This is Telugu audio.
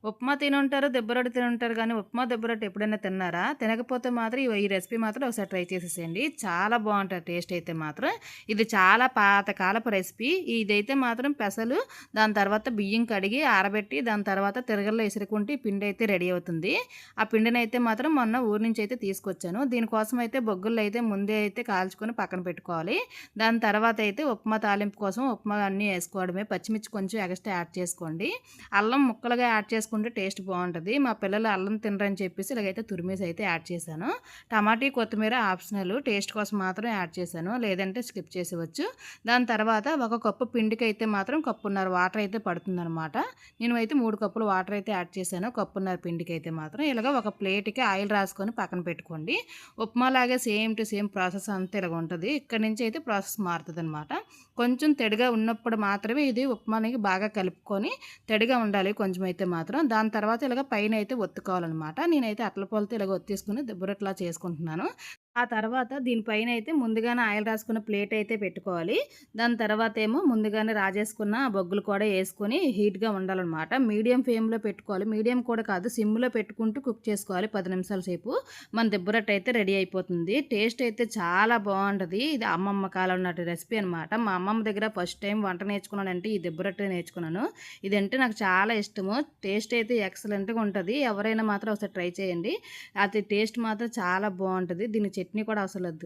ఉప్మా తినుంటారు, దిబ్బ రొట్టె తినుంటారు గానీ, ఉప్మా, దిబ్బ రొట్టె ఎప్పుడైనా తిన్నారా? తినకపోతే మాత్రం ఈ రెసిపీ మాత్రం ఒకసారి ట్రై చేసేసేయండి. చాలా బావుంటది టేస్ట్ అయితే మాత్రం. ఇది చాలా పాతకాలపు రెసిపీ. ఇదైతే మాత్రం పెసలు, దాని తర్వాత బియ్యం కడిగి ఆరబెట్టి, దాని తర్వాత తిరగల్లో ఇసురుకుంటే ఈ పిండైతే రెడీ అవుతుంది. ఆ పిండినైతే మాత్రం మొన్న ఊరు నుంచి అయితే తీసుకొచ్చాను. దీనికోసం అయితే బొగ్గుల్లో అయితే ముందే అయితే కాల్చుకొని పక్కన పెట్టుకోవాలి. దాని తర్వాత అయితే ఉప్మా తాలింపు కోసం ఉప్మా అన్నీ ఏసుకోవడమే. పచ్చిమిర్చి కొంచెం ఎగస్ట్రా యాడ్ చేసుకోండి. అల్లం ముక్కలుగా యాడ్ చేసుకుంటే టేస్ట్ బావుంటది. మా పిల్లలు అల్లం తినరని చెప్పేసి ఇలాగైతే తురిమేసి అయితే యాడ్ చేశాను. టమాటీ, కొత్తిమీర ఆప్షనల్. టేస్ట్ కోసం మాత్రం యాడ్ చేశాను. లేదంటే స్కిప్ చేసేయవచ్చు. దాని తర్వాత ఒక కప్పు పిండికైతే మాత్రం కప్పున్నర వాటర్ అయితే పడుతుందనమాట. నేను అయితే 3 కప్పులు వాటర్ అయితే యాడ్ చేశాను. కప్పున్నర పిండికైతే మాత్రం. ఇలాగ ఒక ప్లేట్‌కి ఆయిల్ రాసుకొని పక్కన పెట్టుకోండి. ఉప్మాలాగే సేమ్ టు సేమ్ ప్రాసెస్ అంతా ఇలాగ ఉంటది. ఇక్కడి నుంచి అయితే ప్రాసెస్ మారుతదనమాట. కొంచెం తెడగా ఉన్నప్పుడు మాత్రమే ఇది ఉప్మానికి బాగా కలుపుకొని తడిగా ఉండాలి కొంచెం అయితే మాత్రం. దాని తర్వాత ఇలాగ పైనైతే ఒత్తుకోవాలనమాట. నేనైతే అట్ల పూలతో ఇలాగ ఒత్తేసుకొని దుబ్బరొట్టెలా చేసుకుంటున్నాను. ఆ తర్వాత దీనిపైనైతే ముందుగానే ఆయిల్ రాసుకున్న ప్లేట్ అయితే పెట్టుకోవాలి. దాని తర్వాతేమో ముందుగానే రాజేసుకున్న బొగ్గులు కూడా యేసుకొని హీట్‌గా ఉండాలనమాట. మీడియం ఫ్లేమ్‌లో పెట్టుకోవాలి. మీడియం కూడా కాదు, సిమ్‌లో పెట్టుకుంటూ కుక్ చేసుకోవాలి 10 నిమిషాల సేపు. మన దిబ్బరొట్టె అయితే రెడీ అయిపోతుంది. టేస్ట్ అయితే చాలా బావుంటది. ఇది అమ్మమ్మ కాలం నాటి రెసిపీ అనమాట. మా అమ్మమ్మ దగ్గర ఫస్ట్ టైం వంట నేర్చుకున్నానంటే ఈ దిబ్బరొట్టె నేర్చుకున్నాను. ఇదంటే నాకు చాలా ఇష్టము. టేస్ట్ అయితే ఎక్సలెంట్‌గా ఉంటది. ఎవరైనా మాత్రం ఒకసారి ట్రై చేయండి. అది టేస్ట్ మాత్రం చాలా బావుంటది. దీనికి చట్నీ కూడా అవసరం లేదు.